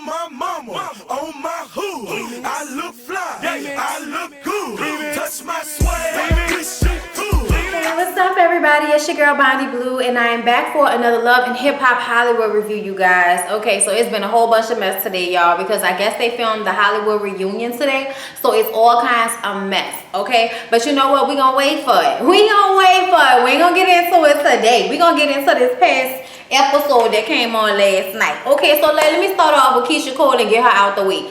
On my mama, on my hood, I look fly, I look good. Touch my swag, this shit cool. Hey, what's up, everybody? It's your girl Bondi Blue, and I am back for another Love and Hip Hop Hollywood review, you guys. Okay, so it's been a whole bunch of mess today, y'all, because I guess they filmed the Hollywood reunion today, so it's all kinds of mess. Okay, but you know what? We gonna wait for it. We gonna wait for it. We ain't gonna get into it today. We gonna get into this past episode that came on last night. Okay, so let me start off with Keyshia Cole and get her out the way.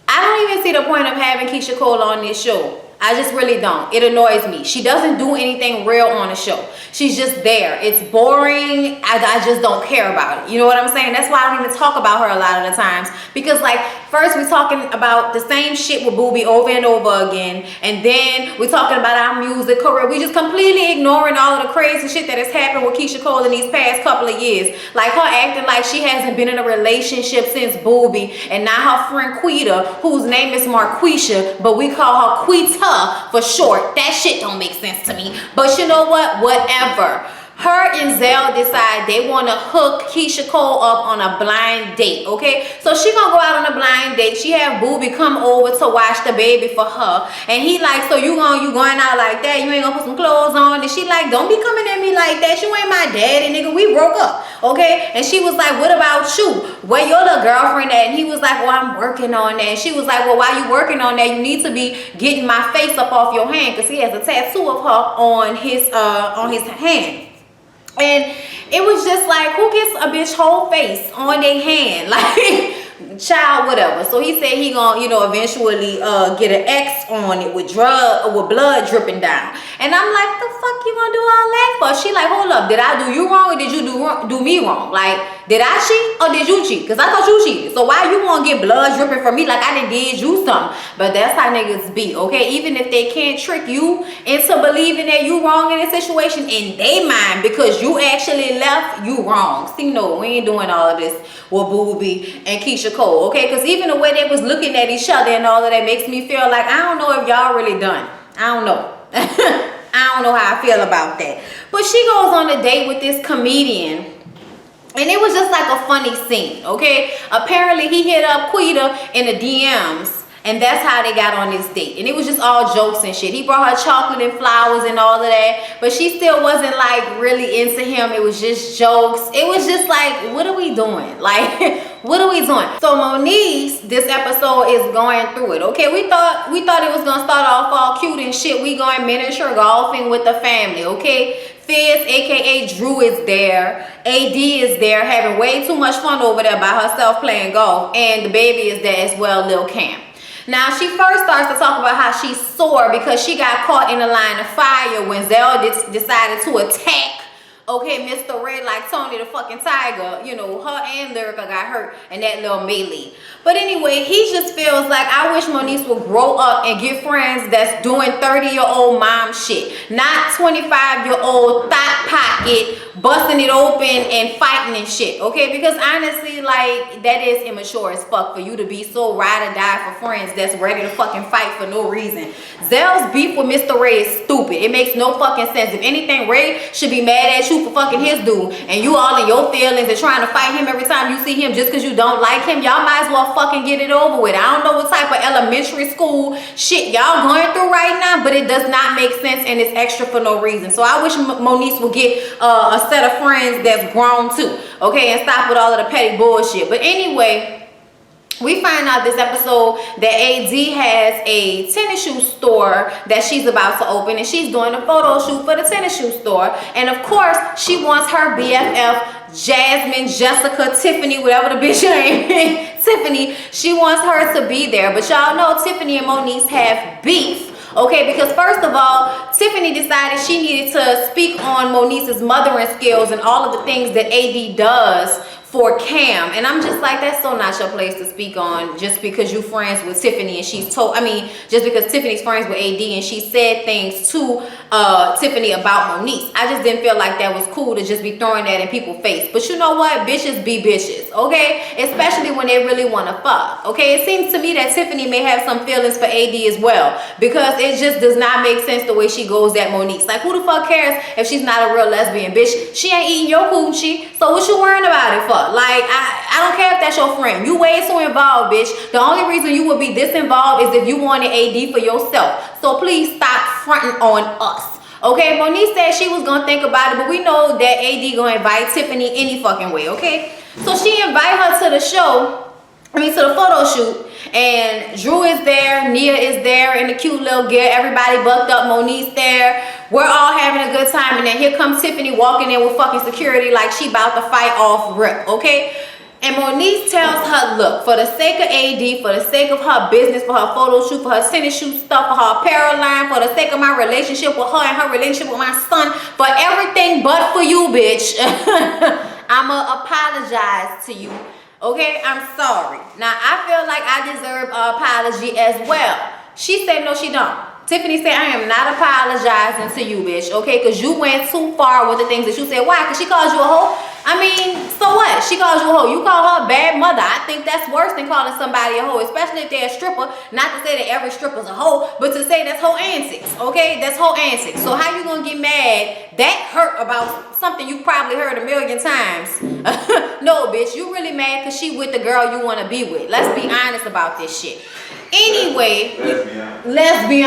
I don't even see the point of having Keyshia Cole on this show. I just really don't. It annoys me. She doesn't do anything real on the show. She's just there. It's boring. I just don't care about it. You know what I'm saying? That's why I don't even talk about her a lot of the times. Because like, first we're talking about the same shit with Boobie over and over again. And then we're talking about our music career. We just completely ignoring all of the crazy shit that has happened with Keyshia Cole in these past couple of years. Like her acting like she hasn't been in a relationship since Boobie. And now her friend Quita, whose name is Marquisha, but we call her Quita for short. That shit don't make sense to me. But you know what? Whatever. Her and Zell decide they want to hook Keyshia Cole up on a blind date, okay? So she gonna go out on a blind date. She have Boobie come over to watch the baby for her. And he like, so you going out like that? You ain't gonna put some clothes on? And she like, don't be coming at me like that. You ain't my daddy, nigga. We broke up, okay? And she was like, what about you? Where your little girlfriend at? And he was like, well, I'm working on that. And she was like, well, while you working on that, you need to be getting my face up off your hand, because he has a tattoo of her on his hand. And it was just like, who gets a bitch whole face on their hand? Like, child, whatever. So he said he gonna, eventually get an X on it with blood dripping down. And I'm like, the fuck you gonna do all that for? She like, hold up, did I do you wrong or did you do me wrong? Like, did I cheat or did you cheat? Because I thought you cheated. So why you gonna get blood dripping from me like I did you something? But that's how niggas be, okay? Even if they can't trick you into believing that you wrong in a situation in their mind because you actually left, you wrong. See, no, we ain't doing all of this with Boobie and Keyshia Cole, okay? Because even the way they was looking at each other and all of that makes me feel like, I don't know if y'all really done. I don't know. I don't know how I feel about that. But she goes on a date with this comedian. And it was just like a funny scene, okay? Apparently he hit up Quita in the DMs. And that's how they got on this date. And it was just all jokes and shit. He brought her chocolate and flowers and all of that. But she still wasn't like really into him. It was just jokes. It was just like, what are we doing? Like, what are we doing? So Moniece, this episode is going through it. Okay, we thought it was gonna start off all cute and shit. We going miniature golfing with the family, okay? Fizz, aka Drew, is there. AD is there having way too much fun over there by herself playing golf. And the baby is there as well, Lil Cam. Now, she first starts to talk about how she's sore because she got caught in the line of fire when Zell decided to attack, okay, Mr. Red like Tony the fucking Tiger. Her and Lyrica got hurt in that little melee. But anyway, he just feels like, I wish Moniece would grow up and get friends that's doing 30-year-old mom shit. Not 25-year-old thought pocket, busting it open and fighting and shit, okay? Because honestly, like, that is immature as fuck for you to be so ride or die for friends that's ready to fucking fight for no reason. Zell's beef with Mr. Ray is stupid. It makes no fucking sense. If anything, Ray should be mad at you for fucking his dude, and you all in your feelings and trying to fight him every time you see him just because you don't like him. Y'all might as well fucking get it over with. I don't know what type of elementary school shit y'all going through right now, but it does not make sense and it's extra for no reason. So I wish Moniece would get a set of friends that's grown too, okay, and stop with all of the petty bullshit. But anyway, we find out this episode that AD has a tennis shoe store that she's about to open, and she's doing a photo shoot for the tennis shoe store. And of course, she wants her BFF, Jasmine, Jessica, Tiffany, whatever the bitch name is, Tiffany, she wants her to be there. But y'all know Tiffany and Moniece have beef. Okay, because first of all, Tiffany decided she needed to speak on Moniece's mothering skills and all of the things that AD does for Cam. And I'm just like, that's so not your place to speak on just because you friends with Tiffany and she's told, just because Tiffany's friends with AD and she said things to Tiffany about Moniece. I just didn't feel like that was cool to just be throwing that in people's face. But you know what? Bitches be bitches, okay? Especially when they really want to fuck, okay? It seems to me that Tiffany may have some feelings for AD as well, because it just does not make sense the way she goes at Moniece. Like, who the fuck cares if she's not a real lesbian, bitch? She ain't eating your coochie, so what you worrying about it for? Like, I don't care if that's your friend. You way too involved, bitch. The only reason you would be this involved is if you wanted AD for yourself. So please stop fronting on us. Okay, Moniece said she was gonna think about it, but we know that AD gonna invite Tiffany any fucking way, okay? So she invite her to the show, to the photo shoot, and Drew is there, Nia is there in the cute little gear, everybody bucked up, Moniece there. We're all having a good time, and then here comes Tiffany walking in with fucking security like she about to fight off rip, okay? And Moniece tells her, look, for the sake of AD, for the sake of her business, for her photo shoot, for her tennis shoe stuff, for her apparel line, for the sake of my relationship with her and her relationship with my son, for everything but for you, bitch, I'ma apologize to you. Okay, I'm sorry. Now, I feel like I deserve an apology as well. She said, no, she don't. Tiffany said, I am not apologizing to you, bitch, okay? Because you went too far with the things that you said. Why? Because she calls you a hoe? I mean, so what? She calls you a hoe. You call her a bad mother. I think that's worse than calling somebody a hoe, especially if they're a stripper. Not to say that every stripper's a hoe, but to say that's hoe antics, okay? That's hoe antics. So how you gonna get mad that hurt about something you probably heard a million times? No, bitch, you really mad because she with the girl you want to be with. Let's be honest about this shit. Anyway, let's be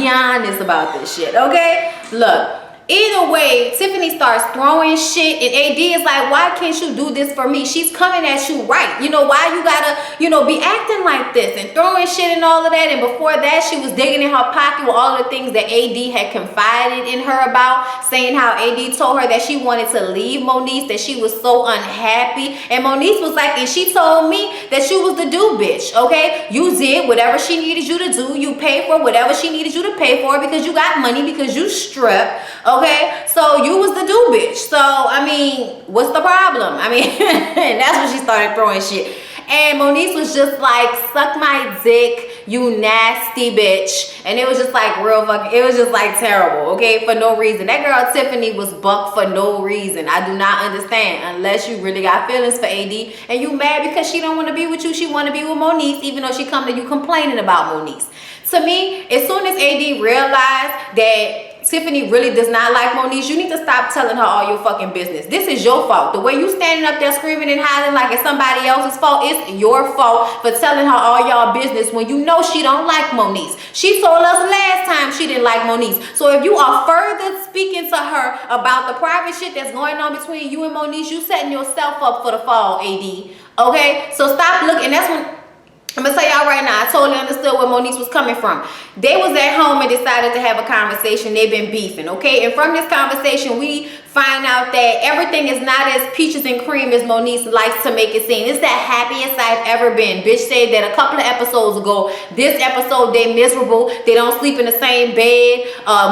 honest about this shit, okay? Look, either way, Tiffany starts throwing shit, and AD is like, why can't you do this for me? She's coming at you right. You know, why you gotta, be acting like this and throwing shit and all of that? And before that, she was digging in her pocket with all of the things that AD had confided in her about, saying how AD told her that she wanted to leave Moniece, that she was so unhappy. And Moniece was like, and she told me that you was the dude, bitch, okay? You did whatever she needed you to do. You paid for whatever she needed you to pay for because you got money, because you stripped. Okay, so you was the dude, bitch. So, I mean, what's the problem? I mean, that's when she started throwing shit. And Moniece was just like, suck my dick, you nasty bitch. And it was just like real fucking, it was just like terrible, okay, for no reason. That girl Tiffany was bucked for no reason. I do not understand, unless you really got feelings for AD and you mad because she don't want to be with you. She want to be with Moniece, even though she come to you complaining about Moniece. To me, as soon as AD realized that Tiffany really does not like Moniece, you need to stop telling her all your fucking business. This is your fault. The way you standing up there screaming and hollering like it's somebody else's fault, it's your fault for telling her all y'all business when you know she don't like Moniece. She told us last time she didn't like Moniece. So if you are further speaking to her about the private shit that's going on between you and Moniece, you setting yourself up for the fall, AD. Okay? So stop looking. That's when I'm gonna tell y'all right now, I totally understood where Moniece was coming from. They was at home and decided to have a conversation. They've been beefing, okay? And from this conversation, we find out that everything is not as peaches and cream as Moniece likes to make it seem. It's the happiest I've ever been. Bitch said that a couple of episodes ago. This episode, they miserable. They don't sleep in the same bed.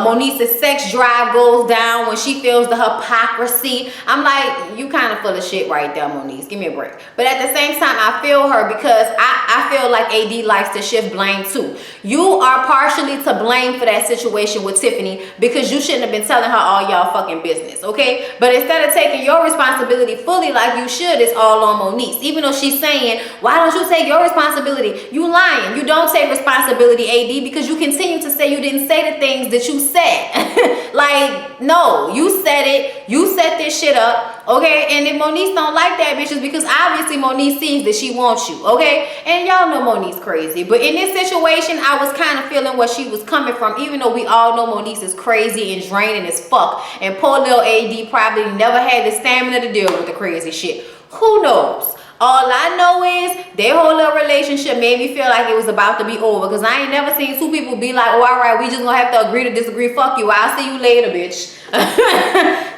Moniece's sex drive goes down when she feels the hypocrisy. I'm like, you kind of full of shit right there, Moniece. Give me a break. But at the same time, I feel her because I feel like AD likes to shift blame too. You are partially to blame for that situation with Tiffany because you shouldn't have been telling her all y'all fucking business, okay? But instead of taking your responsibility fully like you should, it's all on Moniece. Even though she's saying, why don't you take your responsibility? You lying. You don't take responsibility, AD, because you continue to say you didn't say the things that you said. Like, no, you said it. You set this shit up, okay? And if Moniece don't like that, bitch, it's because obviously Moniece sees that she wants you, okay? And y'all know Moniece crazy. But in this situation, I was kind of feeling where she was coming from, even though we all know Moniece is crazy and draining as fuck. And poor little AD probably never had the stamina to deal with the crazy shit. Who knows? All I know is their whole little relationship made me feel like it was about to be over. Because I ain't never seen two people be like, oh, all right, we just gonna have to agree to disagree. Fuck you. I'll see you later, bitch.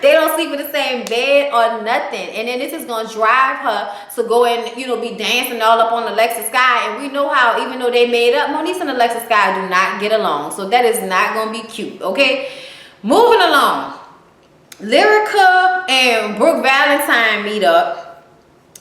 They don't sleep in the same bed or nothing. And then this is gonna drive her to go and, be dancing all up on Alexa Sky. And we know how, even though they made up, Moniece and Alexa Sky do not get along. So that is not gonna be cute, okay? Moving along. Lyrica and Brooke Valentine meet up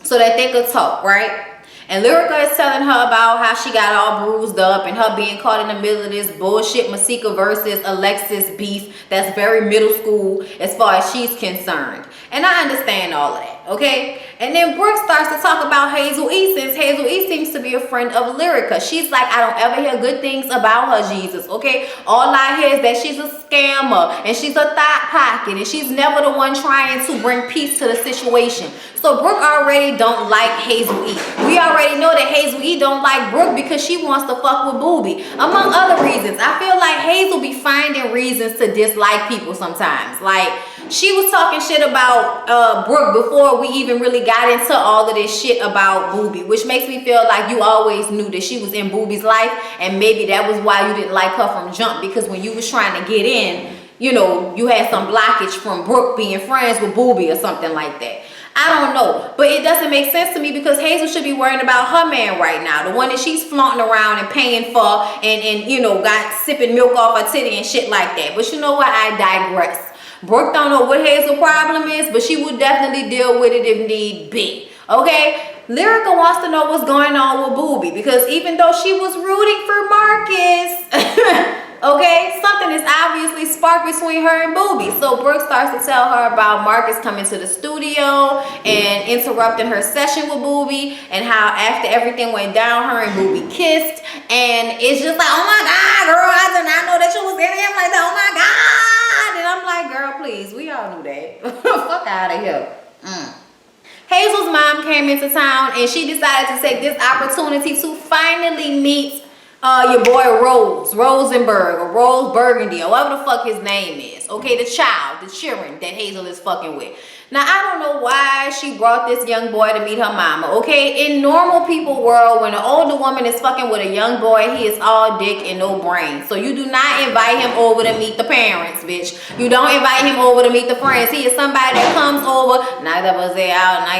so that they could talk, right? And Lyrica is telling her about how she got all bruised up and her being caught in the middle of this bullshit Masika versus Alexis beef that's very middle school as far as she's concerned. And I understand all of that, okay? And then Brooke starts to talk about Hazel E, since Hazel E seems to be a friend of Lyrica. She's like, I don't ever hear good things about her, Jesus, okay? All I hear is that she's a scammer and she's a thought pocket and she's never the one trying to bring peace to the situation. So Brooke already don't like Hazel E. We already know that Hazel E don't like Brooke because she wants to fuck with Boobie, among other reasons. I feel like Hazel be finding reasons to dislike people sometimes. Like, she was talking shit about Brooke before we even really got into all of this shit about Boobie, which makes me feel like you always knew that she was in Boobie's life, and maybe that was why you didn't like her from jump, because when you was trying to get in, you know, you had some blockage from Brooke being friends with Boobie or something like that. I don't know, but it doesn't make sense to me because Hazel should be worrying about her man right now, the one that she's flaunting around and paying for and you know, got sipping milk off her titty and shit like that. But you know what? I digress. Brooke don't know what Hazel's problem is, but she would definitely deal with it if need be. Okay? Lyrica wants to know what's going on with Boobie because even though she was rooting for Marcus, okay, something is obviously sparked between her and Boobie. So Brooke starts to tell her about Marcus coming to the studio and interrupting her session with Boobie, and how after everything went down, her and Boobie kissed. And it's just like, oh my God, girl, I did not know that you was in him like that. Oh my God. And I'm like, girl, please, we all knew that. Fuck out of here. Hazel's mom came into town and she decided to take this opportunity to finally meet your boy Rosenberg, or Rose Burgundy, or whatever the fuck his name is. Okay, the child, the children that Hazel is fucking with. Now, I don't know why she brought this young boy to meet her mama, okay? In normal people world, when an older woman is fucking with a young boy, he is all dick and no brain. So you do not invite him over to meet the parents, bitch. You don't invite him over to meet the friends. He is somebody that comes over, knock that pussy out, knock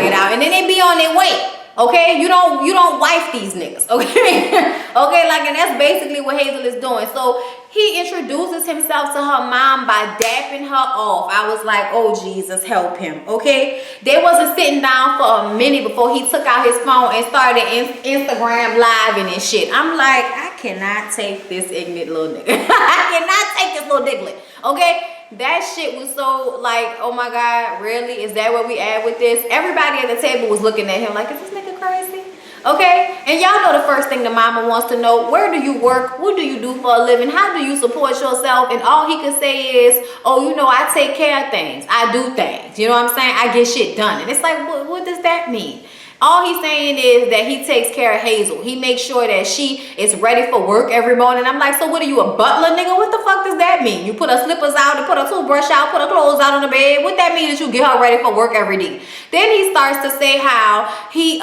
it out, and then they be on their way. Okay, you don't wife these niggas, okay? Okay, like, and that's basically what Hazel is doing. So he introduces himself to her mom by dapping her off. I was like, oh Jesus, help him, okay? They wasn't sitting down for a minute before he took out his phone and started Instagram living and shit. I'm like, I cannot take this ignorant little nigga. I cannot take this little digglet, okay? That shit was so like, oh my God, really? Is that where we at with this? Everybody at the table was looking at him like, is this nigga crazy? Okay? And y'all know the first thing the mama wants to know, where do you work? What do you do for a living? How do you support yourself? And all he could say is, oh, you know, I take care of things. I do things. You know what I'm saying? I get shit done. And it's like, what does that mean? All he's saying is that he takes care of Hazel. He makes sure that she is ready for work every morning. I'm like, so what are you, a butler, nigga? What the fuck does that mean? You put her slippers out, you put her toothbrush out, put her clothes out on the bed. What that mean that you get her ready for work every day? Then he starts to say how he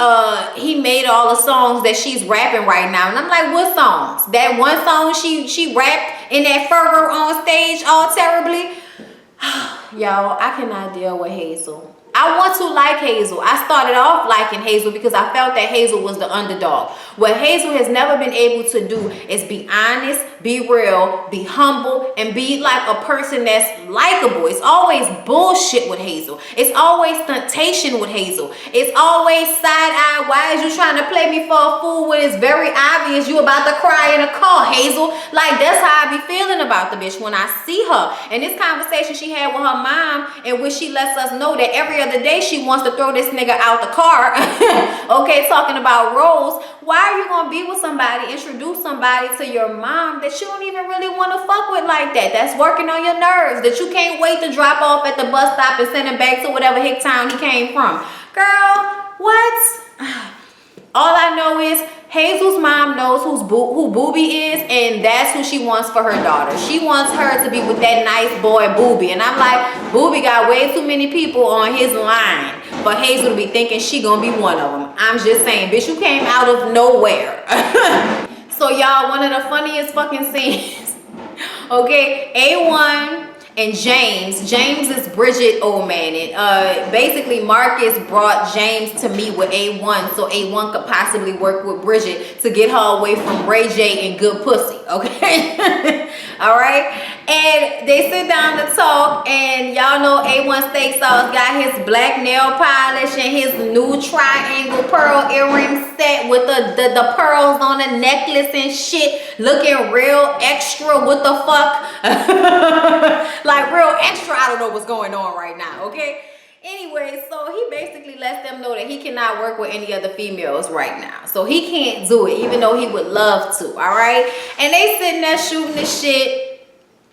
made all the songs that she's rapping right now. And I'm like, what songs? That one song she rapped in that fervor on stage all terribly? Y'all, I cannot deal with Hazel. I want to like Hazel. I started off liking Hazel because I felt that Hazel was the underdog. What Hazel has never been able to do is be honest, be real, be humble, and be like a person that's likable. It's always bullshit with Hazel. It's always temptation with Hazel. It's always side-eye. Why is you trying to play me for a fool when it's very obvious you about to cry in a car, Hazel? Like, that's how I be feeling about the bitch when I see her. And this conversation she had with her mom, in which she lets us know that every other day she wants to throw this nigga out the car. Okay, talking about Rose. Why are you gonna be with somebody, introduce somebody to your mom that you don't even really want to fuck with like that? That's working on your nerves, that you can't wait to drop off at the bus stop and send him back to whatever hick town he came from. Girl, what? All I know is Hazel's mom knows who Boobie is, and that's who she wants for her daughter. She wants her to be with that nice boy Boobie. And I'm like, Boobie got way too many people on his line for Hazel to be thinking she gonna be one of them. I'm just saying, bitch, you came out of nowhere. So y'all, one of the funniest fucking scenes. Okay, A1 and James is Bridget old man, and basically Marcus brought James to meet with A1 so A1 could possibly work with Bridget to get her away from Ray J and good pussy, okay? All right, and they sit down to talk, and y'all know A1 Steak Sauce got his black nail polish and his new triangle pearl earring set with the pearls on the necklace and shit, looking real extra. What the fuck? Like real extra. I don't know what's going on right now, okay? Anyway, so he basically lets them know that he cannot work with any other females right now. So he can't do it, even though he would love to, all right? And they sitting there shooting the shit,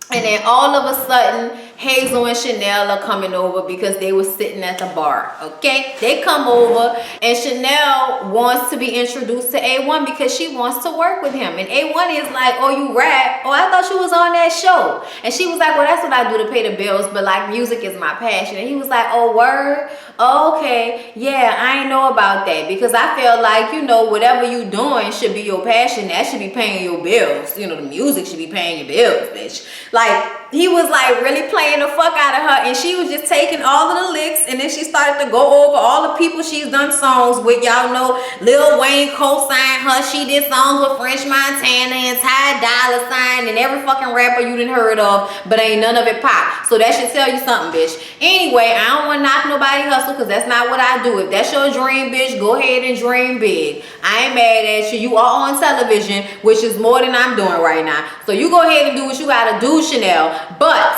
and then all of a sudden, Hazel and Chanel are coming over because they were sitting at the bar, okay? They come over, and Chanel wants to be introduced to A1 because she wants to work with him. And A1 is like, oh, you rap? Oh, I thought you was on that show. And she was like, well, that's what I do to pay the bills, but like music is my passion. And he was like, oh, word? Oh, okay, yeah, I ain't know about that because I feel like, you know, whatever you doing should be your passion. That should be paying your bills. You know, the music should be paying your bills, bitch. Like, he was like really playing the fuck out of her, and she was just taking all of the licks, and then she started to go over all the people she's done songs with. Y'all know Lil Wayne co-signed her. She did songs with French Montana and Ty Dolla $ign and every fucking rapper you done heard of, but ain't none of it pop. So that should tell you something, bitch. Anyway, I don't want to knock nobody hustle because that's not what I do. If that's your dream, bitch, go ahead and dream big. I ain't mad at you. You are on television, which is more than I'm doing right now. So you go ahead and do what you gotta do, Chanel. But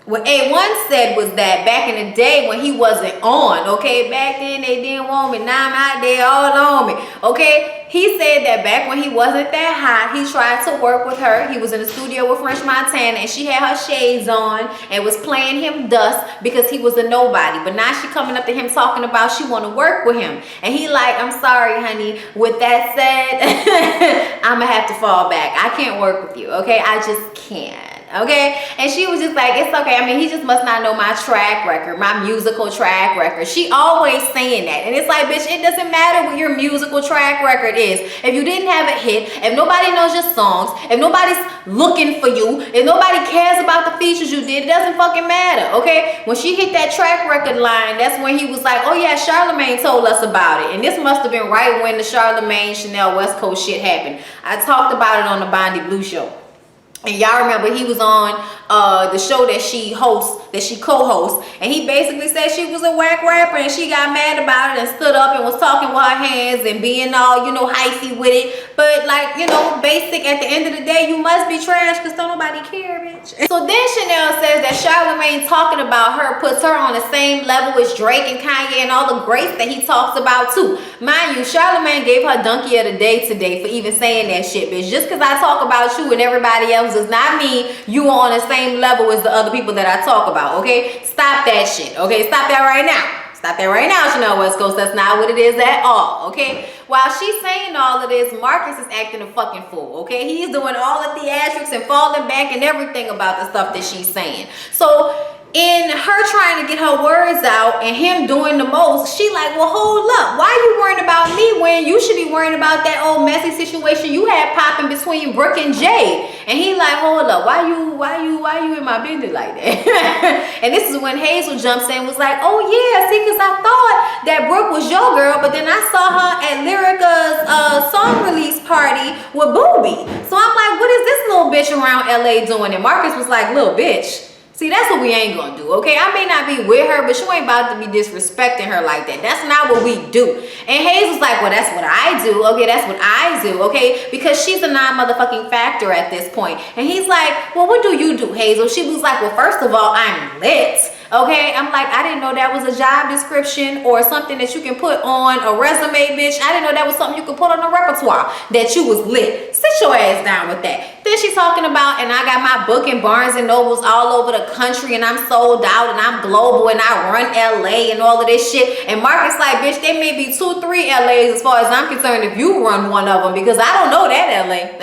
what A1 said was that back in the day when he wasn't on, okay, back then they didn't want me, now I'm out there all on me, okay? He said that back when he wasn't that hot, he tried to work with her. He was in the studio with French Montana, and she had her shades on and was playing him dust because he was a nobody. But now she coming up to him talking about she want to work with him. And he like, I'm sorry, honey. With that said, I'm going to have to fall back. I can't work with you, okay? I just can't. Okay, and she was just like, it's okay. I mean, he just must not know my track record, my musical track record. She always saying that, and it's like, bitch, it doesn't matter what your musical track record is. If you didn't have a hit, if nobody knows your songs, if nobody's looking for you, if nobody cares about the features you did, it doesn't fucking matter. Okay, when she hit that track record line, that's when he was like, oh yeah, Charlamagne told us about it. And this must have been right when the Charlamagne Chanel West Coast shit happened. I talked about it on the Bondi Blue show. And y'all remember he was on the show that she hosts, that she co-hosts, and he basically said she was a whack rapper, and she got mad about it and stood up and was talking with her hands and being all, you know, hyphy with it. But like, you know, basic, at the end of the day, you must be trash because don't nobody care, bitch. So then Chanel says that Charlamagne talking about her puts her on the same level as Drake and Kanye and all the greats that he talks about too. Mind you, Charlamagne gave her donkey of the day today for even saying that shit, bitch. Just because I talk about you and everybody else does not mean you are on the same level as the other people that I talk about, okay? Stop that shit, okay? Stop that right now. Stop that right now, Chanel West Coast. That's not what it is at all, okay? While she's saying all of this, Marcus is acting a fucking fool, okay? He's doing all the theatrics and falling back and everything about the stuff that she's saying. So in her trying to get her words out and him doing the most, she like, well, hold up. Why are you worrying about me when you should be worrying about that old messy situation you had popping between Brooke and Jay? And he like, hold up, why you in my business like that? And this is when Hazel jumps in and was like, oh yeah, see, because I thought that Brooke was your girl, but then I saw her at Lyrica's song release party with Boobie. So I'm like, what is this little bitch around LA doing? And Marcus was like, little bitch. See, that's what we ain't gonna do, okay? I may not be with her, but you ain't about to be disrespecting her like that. That's not what we do. And Hazel's like, well, that's what I do. Okay, that's what I do, okay? Because she's a non-motherfucking factor at this point. And he's like, well, what do you do, Hazel? She was like, well, first of all, I'm lit. Okay, I'm like, I didn't know that was a job description or something that you can put on a resume, bitch. I didn't know that was something you could put on a repertoire, that you was lit. Sit your ass down with that. Then she's talking about, and I got my book in Barnes and Nobles all over the country, and I'm sold out, and I'm global, and I run LA and all of this shit. And Marcus like, bitch, there may be 2, 3 LAs as far as I'm concerned if you run one of them, because I don't know that LA.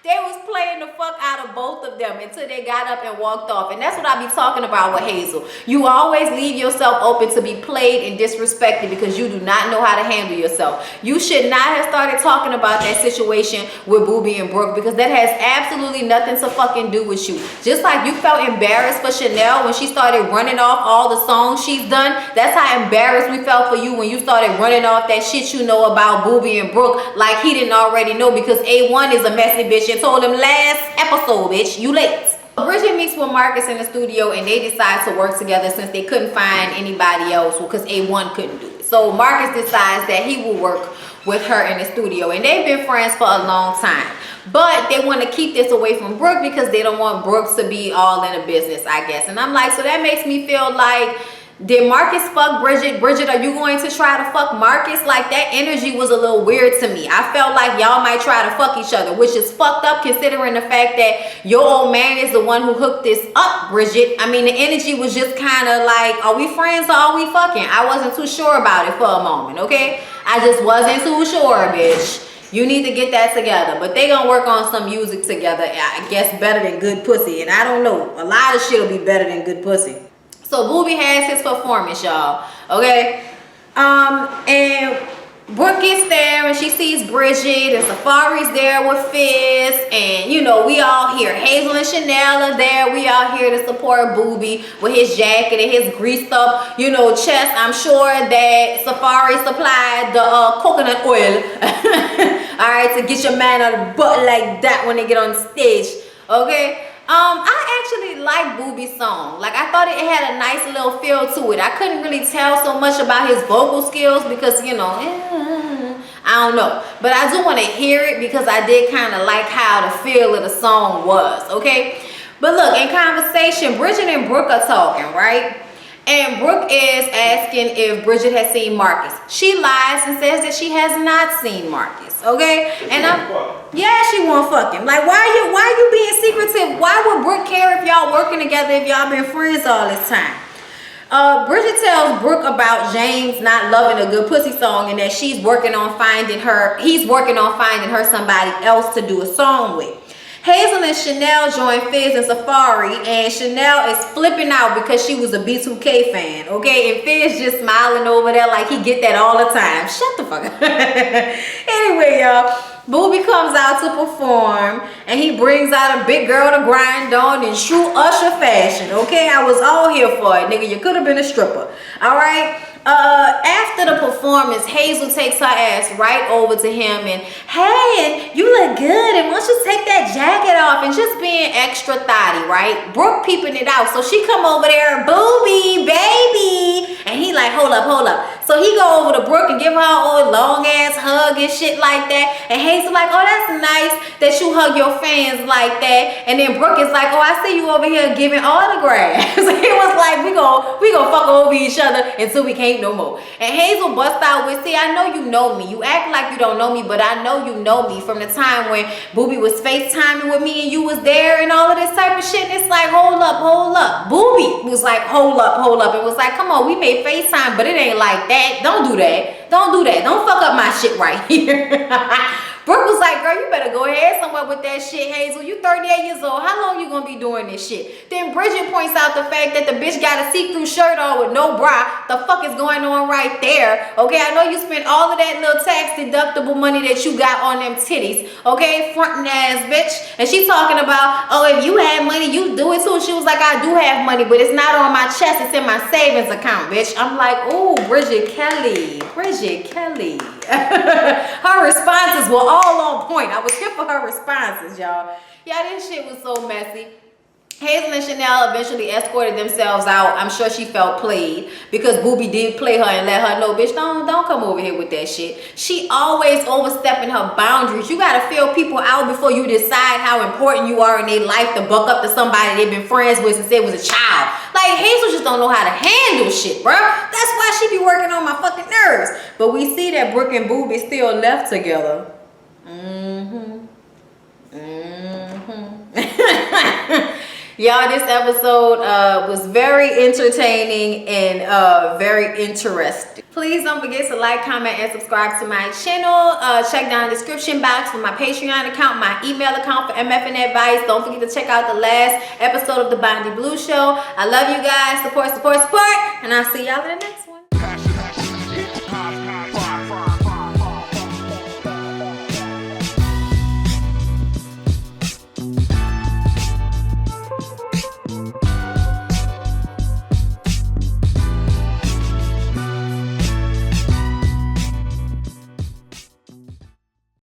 They was playing the fuck out of both of them until they got up and walked off. And that's what I be talking about with Hazel. You always leave yourself open to be played and disrespected because you do not know how to handle yourself. You should not have started talking about that situation with Boobie and Brooke because that has absolutely nothing to fucking do with you. Just like you felt embarrassed for Chanel when she started running off all the songs she's done, that's how embarrassed we felt for you when you started running off that shit you know about Boobie and Brooke like he didn't already know because A1 is a messy bitch and told him last episode, bitch, you late. Bridget meets with Marcus in the studio and they decide to work together since they couldn't find anybody else because A1 couldn't do it. So Marcus decides that he will work with her in the studio, and they've been friends for a long time. But they want to keep this away from Brooke because they don't want Brooke to be all in the business, I guess. And I'm like, so that makes me feel like, did Marcus fuck Bridget? Bridget, are you going to try to fuck Marcus? Like, that energy was a little weird to me. I felt like y'all might try to fuck each other, which is fucked up considering the fact that your old man is the one who hooked this up, Bridget. I mean, the energy was just kind of like, are we friends or are we fucking? I wasn't too sure about it for a moment, okay? I just wasn't too sure, bitch. You need to get that together. But they gonna work on some music together, I guess, better than Good Pussy. And I don't know, a lot of shit will be better than Good Pussy. So Booby has his performance, y'all. Okay? And Brooke gets there and she sees Bridget, and Safari's there with Fizz, and you know, we all here. Hazel and Chanel are there. We all here to support Booby with his jacket and his greased up, you know, chest. I'm sure that Safari supplied the coconut oil. All right, to get your man on the butt like that when they get on stage. Okay? I actually like Booby's song. Like, I thought it had a nice little feel to it. I couldn't really tell so much about his vocal skills because, you know, I don't know. But I do want to hear it because I did kind of like how the feel of the song was, okay? But look, in conversation, Bridget and Brooke are talking, right? And Brooke is asking if Bridget has seen Marcus. She lies and says that she has not seen Marcus, okay? And yeah, she won't fuck him. Like, why you being secretive? Why would Brooke care if y'all working together if y'all been friends all this time? Bridget tells Brooke about James not loving a Good Pussy song and that he's working on finding her somebody else to do a song with. Hazel and Chanel join Fizz and Safari, and Chanel is flipping out because she was a B2K fan, okay? And Fizz just smiling over there like he get that all the time. Shut the fuck up. Anyway, y'all, Booby comes out to perform, and he brings out a big girl to grind on in true Usher fashion, okay? I was all here for it, nigga. You could have been a stripper, all right? After the performance, Hazel takes her ass right over to him and, hey, you look good, and why don't you take that jacket off, and just being extra thotty, right? Brooke peeping it out, so she come over there, Booby, baby, and he like, hold up. So he go over to Brooke and give her an old long ass hug and shit like that, and Hazel like, oh, that's nice that you hug your fans like that, and then Brooke is like, oh, I see you over here giving autographs. It was like, we gonna fuck over each other until we can't no more. And Hazel bust out with, see, I know you know me. You act like you don't know me, but I know you know me from the time when Booby was FaceTiming with me and you was there and all of this type of shit. And it's like, hold up. Booby was like, hold up. It was like, come on, we made FaceTime, but it ain't like that. Don't do that. Don't fuck up my shit right here. Brooke was like, girl, you better go ahead somewhere with that shit, Hazel. You 38 years old. How long you gonna be doing this shit? Then Bridget points out the fact that the bitch got a see-through shirt on with no bra. The fuck is going on right there? Okay, I know you spent all of that little tax deductible money that you got on them titties. Okay, frontin' ass bitch. And she talking about, oh, if you had money, you do it too. She was like, I do have money, but it's not on my chest. It's in my savings account, bitch. I'm like, ooh, Bridget Kelly. Her responses were all on point. I was here for her responses, y'all. Yeah, this shit was so messy. Hazel and Chanel eventually escorted themselves out. I'm sure she felt played because Booby did play her and let her know, bitch, don't come over here with that shit. She always overstepping her boundaries. You gotta feel people out before you decide how important you are in their life to buck up to somebody they've been friends with since they was a child. Like, Hazel just don't know how to handle shit, bro. That's why she be working on my fucking nerves. But we see that Brooke and Booby still left together. Y'all, this episode was very entertaining and very interesting. Please don't forget to like, comment, and subscribe to my channel. Check down the description box for my Patreon account, my email account for MFN advice. Don't forget to check out the last episode of the Bondi Blue Show. I love you guys. Support, and I'll see y'all in the next